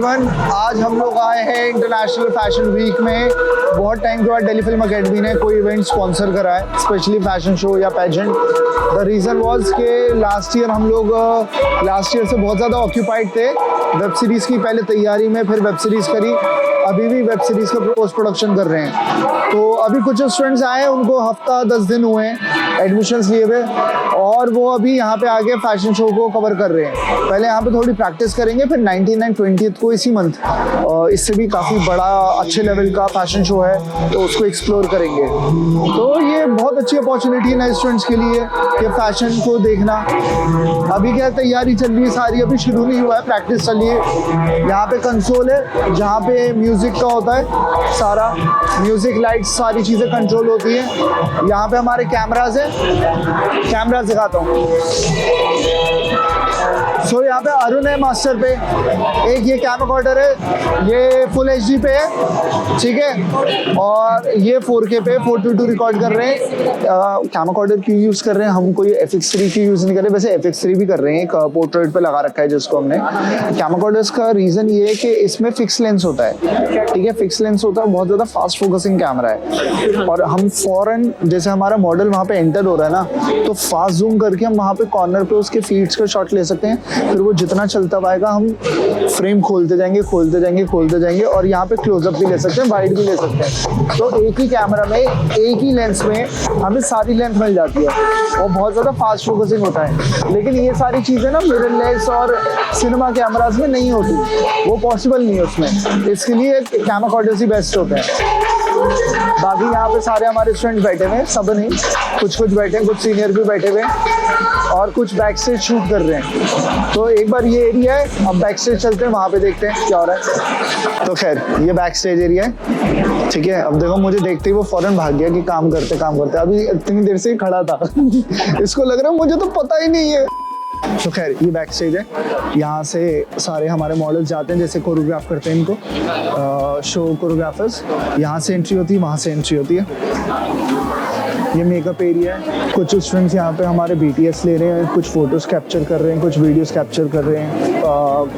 Everyone, आज हम लोग आए हैं इंटरनेशनल फैशन वीक में। बहुत टाइम के बाद दिल्ली फिल्म अकेडमी ने कोई इवेंट स्पॉन्सर करा है, स्पेशली फैशन शो या पेजेंट। द रीज़न वाज कि लास्ट ईयर हम लोग से बहुत ज़्यादा ऑक्यूपाइड थे वेब सीरीज़ की पहले तैयारी में, फिर वेब सीरीज़ करी, अभी भी वेब सीरीज़ का पोस्ट प्रोडक्शन कर रहे हैं। तो अभी कुछ स्टूडेंट्स आए हैं, उनको हफ्ता 10 दिन हुए हैं एडमिशन्स लिए हुए, और वो अभी यहाँ पे आके फैशन शो को कवर कर रहे हैं। पहले यहाँ पे थोड़ी प्रैक्टिस करेंगे, फिर 19 और 20 को इसी मंथ इससे भी काफ़ी बड़ा अच्छे लेवल का फैशन शो है, तो उसको एक्सप्लोर करेंगे। तो ये बहुत अच्छी अपॉर्चुनिटी है नए स्टूडेंट्स के लिए कि फ़ैशन को देखना। अभी क्या तैयारी चल रही है सारी, अभी शुरू नहीं हुआ है, प्रैक्टिस चल रही है। यहाँ पे कंसोल है जहाँ पे म्यूज़िक का होता है, सारा म्यूज़िक, लाइट्स, सारी चीज़ें कंट्रोल होती है। यहाँ पे हमारे कैमराज है, कैमरा दिखाता हूँ। सो यहाँ पे अरुण है मास्टर पे, एक ये कैमकॉर्डर है, ये फुल HD पे है, ठीक है, और ये 4K पे 422 रिकॉर्ड कर रहे हैं। कैमकॉर्डर क्यों यूज़ कर रहे हैं हम, कोई FX3 की यूज़ नहीं कर रहे, वैसे FX3 भी कर रहे हैं, एक पोर्ट्रेट पे लगा रखा है जिसको हमने। कैमकॉर्डर्स का रीज़न ये है कि इसमें फिक्स लेंस होता है, ठीक है, फिक्स लेंस होता है, बहुत ज़्यादा फास्ट फोकसिंग कैमरा है, और हम फॉरन जैसे हमारा मॉडल वहाँ पे एंटर हो रहा है ना, तो फास्ट जूम करके हम वहाँ पे कॉर्नर पे उसके फीड्स का शॉट ले सकते हैं। फिर वो जितना चलता पाएगा हम फ्रेम खोलते जाएंगे, और यहाँ पे क्लोजअप भी ले सकते हैं, वाइड भी ले सकते हैं। तो एक ही कैमरा में, एक ही लेंस में हमें सारी लेंथ मिल जाती है, और बहुत ज़्यादा फास्ट फोकसिंग होता है। लेकिन ये सारी चीज़ें ना मिररलेस और सिनेमा कैमराज में नहीं होती, वो पॉसिबल नहीं है उसमें, इसके लिए कैमकॉर्डर्स ही बेस्ट होते हैं। बाकी यहाँ पे सारे हमारे स्टूडेंट्स बैठे हुए हैं, सब नहीं, कुछ बैठे हैं, कुछ सीनियर भी बैठे हुए हैं, और कुछ बैक स्टेज शूट कर रहे हैं। तो एक बार ये एरिया है, अब बैक स्टेज चलते हैं, वहाँ पे देखते हैं क्या हो रहा है। तो खैर ये बैक स्टेज एरिया है, ठीक है। अब देखो मुझे देखते ही वो फौरन भाग गया कि काम करते, अभी इतनी देर से ही खड़ा था इसको लग रहा है मुझे तो पता ही नहीं है। तो खैर ये बैक स्टेज है, यहाँ से सारे हमारे मॉडल्स जाते हैं, जैसे कोरियोग्राफ करते हैं इनको शो कोरियोग्राफर्स, यहाँ से एंट्री होती है, वहाँ से एंट्री होती है। ये मेकअप एरिया है, कुछ स्टूडेंट्स यहाँ पे हमारे BTS ले रहे हैं, कुछ फोटोज़ कैप्चर कर रहे हैं, कुछ वीडियोस कैप्चर कर रहे हैं,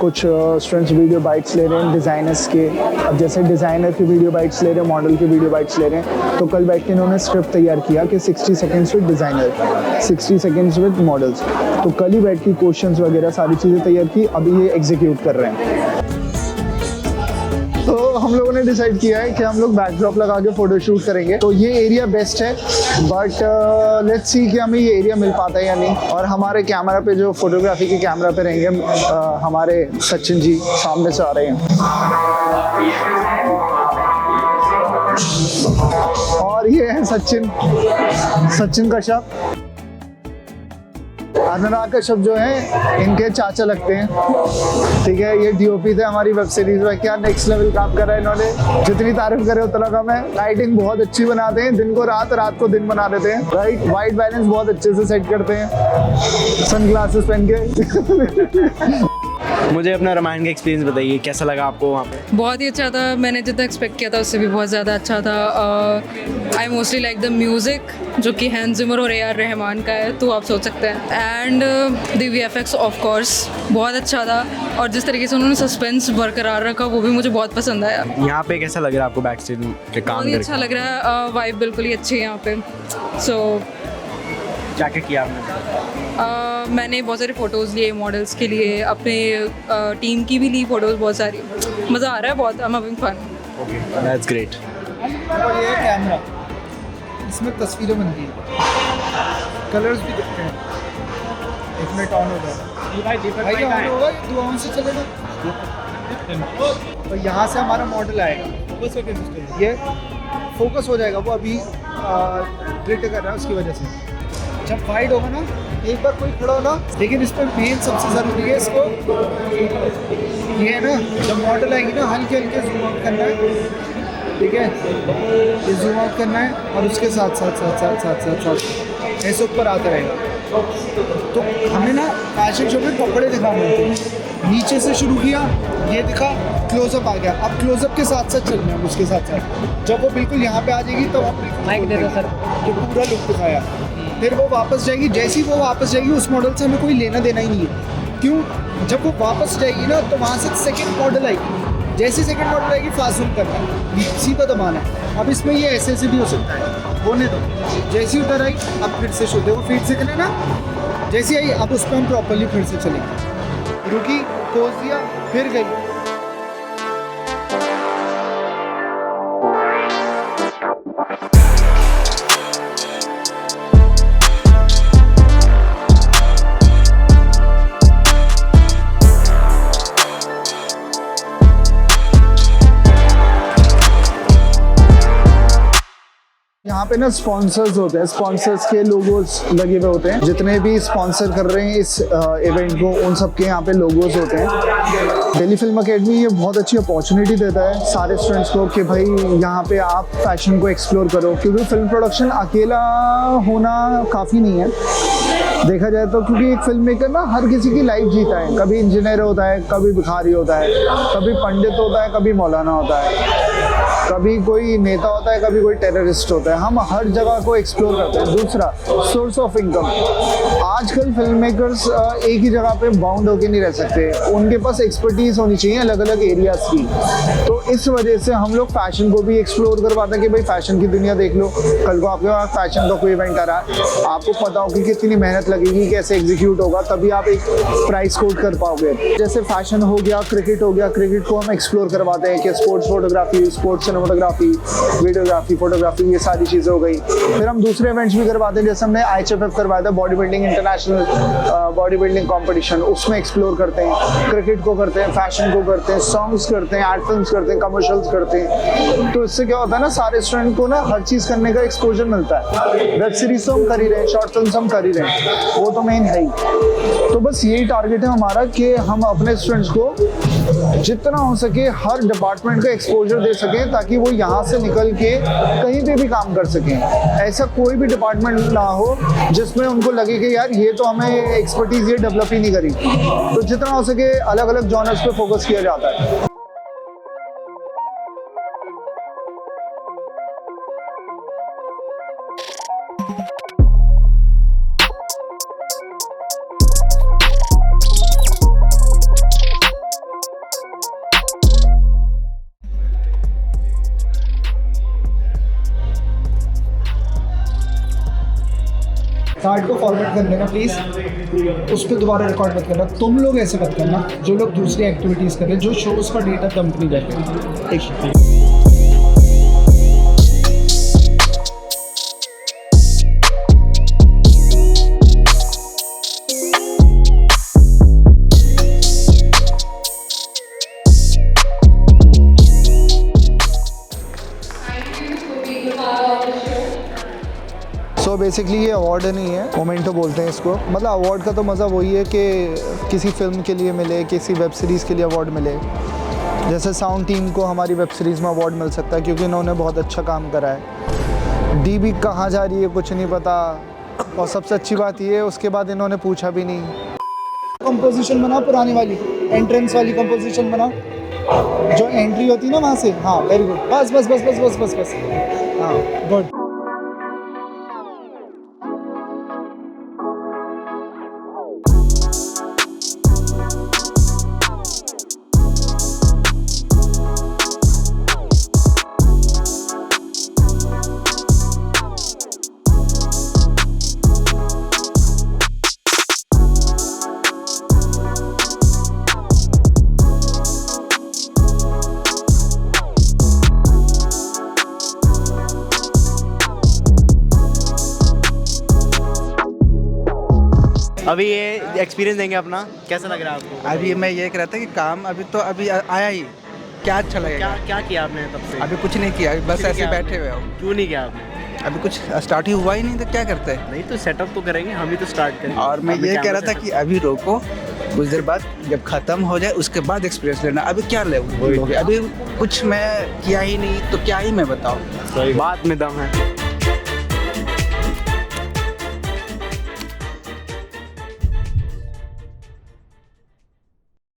कुछ स्टूडेंट्स वीडियो बाइट्स ले रहे हैं डिज़ाइनर्स के। अब जैसे डिज़ाइनर के वीडियो बाइट्स ले रहे हैं, मॉडल के वीडियो बाइट्स ले रहे हैं, तो कल बैठ के इन्होंने स्क्रिप्ट तैयार किया कि 60 seconds with designer, 60 seconds with models. तो कल ही बैठ के क्वेश्चंस वगैरह सारी चीज़ें तैयार की, अभी ये एग्जीक्यूट कर रहे हैं। तो हम लोगों ने डिसाइड किया है कि हम लोग बैकड्रॉप लगा के फ़ोटो शूट करेंगे। तो ये एरिया बेस्ट है, बट लेट्स सी कि हमें ये एरिया मिल पाता है या नहीं। और हमारे कैमरा पे जो फोटोग्राफी के कैमरा पे रहेंगे हमारे सचिन जी सामने से आ रहे हैं, और ये है सचिन कश्यप। अनुराग कश्यप जो है इनके चाचा लगते हैं, ठीक है। ये DOP थे हमारी वेब सीरीज में, क्या नेक्स्ट लेवल काम कर रहा है इन्होंने, जितनी तारीफ करे उतना कम है। लाइटिंग बहुत अच्छी बनाते हैं, दिन को रात, रात को दिन बना देते हैं, राइट। वाइट बैलेंस बहुत अच्छे से सेट करते हैं, सनग्लासेस पहन के मुझे अपना रामायण का एक्सपीरियंस बताइए, कैसा लगा आपको वहाँ पे? बहुत ही अच्छा था, मैंने जितना एक्सपेक्ट किया था उससे भी बहुत ज़्यादा अच्छा था। I mostly like the music जो कि हैंस जिमर और AR रहमान का है, तो आप सोच सकते हैं। And the VFX of course बहुत अच्छा था, और जिस तरीके से उन्होंने सस्पेंस बरकरार रखा वो भी मुझे बहुत पसंद आया। यहाँ पे कैसा लग रहा है आपको बैक स्टेज के काम बहुत ही अच्छा लग रहा है, वाइब बिल्कुल ही अच्छी है यहाँ पे। सो क्या किया आपने? मैंने बहुत सारे फ़ोटोज़ लिए मॉडल्स के लिए, अपने टीम की भी ली फ़ोटोज़ बहुत सारी। मज़ा आ रहा है बहुत, I am having fun. Okay, that's great. और ये कैमरा, इसमें तस्वीरें बनती हैं, कलर्स भी दिखते हैं, इसमें टॉन होगा, होगा दुआओं से चलेगा। तो यहाँ से हमारा मॉडल आएगा, ये फोकस हो जाएगा, वो अभी ग्लिट कर रहा है उसकी वजह से। जब वाइड होगा ना, एक बार कोई खड़ा हो ना, लेकिन इस पर मेन सबसे ज़रूरी है इसको, ये है ना, जब मॉडल आएगी ना, हल्के हल्के जूम आउट करना है, ठीक है, ये जूम आउट करना है, और उसके साथ ऐसे ऊपर आता रहेगा। तो हमें ना फैशन शो में कपड़े दिखाने होते हैं, नीचे से शुरू किया, ये दिखा, क्लोजअप आ गया, अब क्लोजअप के साथ साथ चलना है, उसके साथ साथ जब वो बिल्कुल यहाँ पे आ जाएगी तब आप माइक दे दो सर, जो पूरा लुक दिखाया, फिर वो वापस जाएगी। जैसे ही वो वापस जाएगी, उस मॉडल से हमें कोई लेना देना ही नहीं है, क्यों? जब वो वापस जाएगी ना तो वहाँ से सेकंड मॉडल आएगी, जैसे सेकंड मॉडल आएगी फास्ट जूम करना है, सीधा दबाना है। अब इसमें ये ऐसे भी हो सकता है, होने दो। जैसी उधर आई अब फिर से शो देखो, फीड से करें ना, जैसी आई अब उस पर हम प्रॉपरली फिर से चलेंगे। रुकी, पोज दिया, फिर गई। यहाँ पे ना स्पॉन्सर्स होते हैं, स्पॉन्सर्स के लोगोस लगे हुए होते हैं। जितने भी स्पॉन्सर कर रहे हैं इस इवेंट को, उन सब के यहाँ पे लोगोस होते हैं। दिल्ली फिल्म अकेडमी ये बहुत अच्छी अपॉर्चुनिटी देता है सारे स्टूडेंट्स को कि भाई यहाँ पे आप फैशन को एक्सप्लोर करो, क्योंकि फिल्म प्रोडक्शन अकेला होना काफ़ी नहीं है देखा जाए तो। क्योंकि एक फिल्म मेकर ना हर किसी की लाइफ जीता है, कभी इंजीनियर होता है, कभी भिखारी होता है, कभी पंडित होता है, कभी मौलाना होता है, कभी कोई नेता होता है, कभी कोई टेररिस्ट होता है। हम हर जगह को एक्सप्लोर करते हैं। दूसरा, सोर्स ऑफ इनकम। आजकल फिल्म मेकर्स एक ही जगह पे बाउंड होके नहीं रह सकते, उनके पास एक्सपर्टीज होनी चाहिए अलग अलग एरियाज की। तो इस वजह से हम लोग फैशन को भी एक्सप्लोर करवाते हैं कि भाई फैशन की दुनिया देख लो। कल को आपके पास फैशन का कोई इवेंट आ रहा है, आपको पता हो कि कितनी मेहनत लगेगी, कैसे एग्जीक्यूट होगा, तभी आप एक प्राइस कोट कर पाओगे। जैसे फैशन हो गया, क्रिकेट हो गया, क्रिकेट को हम एक्सप्लोर करवाते हैं कि sports photography, sports cinematography, videography, photography, ये सारी चीज़ें हो गई। फिर हम दूसरे इवेंट्स भी करवाते हैं, जैसे हमने IHFF करवाया था, body building international body building competition, उसमें एक्सप्लोर करते हैं। क्रिकेट को करते हैं, फैशन को करते हैं, सॉन्ग्स करते हैं, आर्ट फिल्म्स करते हैं, कमर्शियल्स करते हैं। तो इससे क्या होता है ना, सारे स्टूडेंट को ना हर चीज़ करने का एक्सपोजर मिलता है। वेब सीरीज तो हम कर ही रहे हैं, शॉर्ट फिल्म हम कर ही रहे हैं, वो तो मेन है ही। तो बस यही टारगेट है हमारा कि हम अपने स्टूडेंट्स को जितना हो सके हर डिपार्टमेंट का एक्सपोजर दे सकें, ताकि वो यहाँ से निकल के कहीं पे भी काम कर सकें। ऐसा कोई भी डिपार्टमेंट ना हो जिसमें उनको लगे कि यार ये तो हमें एक्सपर्टीज ये डेवलप ही नहीं करी। तो जितना हो सके अलग अलग जॉनर्स पे फोकस किया जाता है। कार्ड को फॉरवर्ड कर लेना प्लीज़, उस पर दोबारा रिकॉर्ड मत करना। तुम लोग ऐसे मत करना जो लोग दूसरी एक्टिविटीज़ कर रहे हैं, जो शोज़ का डेटा कंपनी कर रहे हैं। ठीक। सो बेसिकली ये अवार्ड नहीं है, मोमेंटो बोलते हैं इसको। मतलब अवार्ड का तो मज़ा वही है कि किसी फिल्म के लिए मिले, किसी वेब सीरीज़ के लिए अवार्ड मिले। जैसे साउंड टीम को हमारी वेब सीरीज़ में अवार्ड मिल सकता है क्योंकि इन्होंने बहुत अच्छा काम करा है। DB कहाँ जा रही है कुछ नहीं पता, और सबसे अच्छी बात ये है उसके बाद इन्होंने पूछा भी नहीं। कंपोजिशन बना पुरानी वाली, एंट्रेंस वाली कंपोजिशन बना, जो एंट्री होती है ना वहाँ से। हाँ वेरी गुड, बस बस बस बस बस बस बस, हाँ गुड। अभी ये एक्सपीरियंस देंगे अपना, कैसा लग रहा है आपको? अभी मैं ये कह रहा था कि काम अभी तो अभी आया ही, क्या अच्छा लगेगा। क्या किया आपने तब से? अभी कुछ नहीं किया, बस ऐसे बैठे हुए हो। क्यों नहीं किया आपने? अभी कुछ स्टार्ट ही हुआ ही नहीं, तो क्या करते हैं? नहीं तो सेटअप तो करेंगे, हम ही तो स्टार्ट करेंगे। और मैं ये कह रहा था कि अभी रोको, कुछ देर बाद जब ख़त्म हो जाए उसके बाद एक्सपीरियंस लेना। अभी क्या लोगे? अभी कुछ मैं किया ही नहीं तो क्या ही मैं बताऊँ। बात में दम है।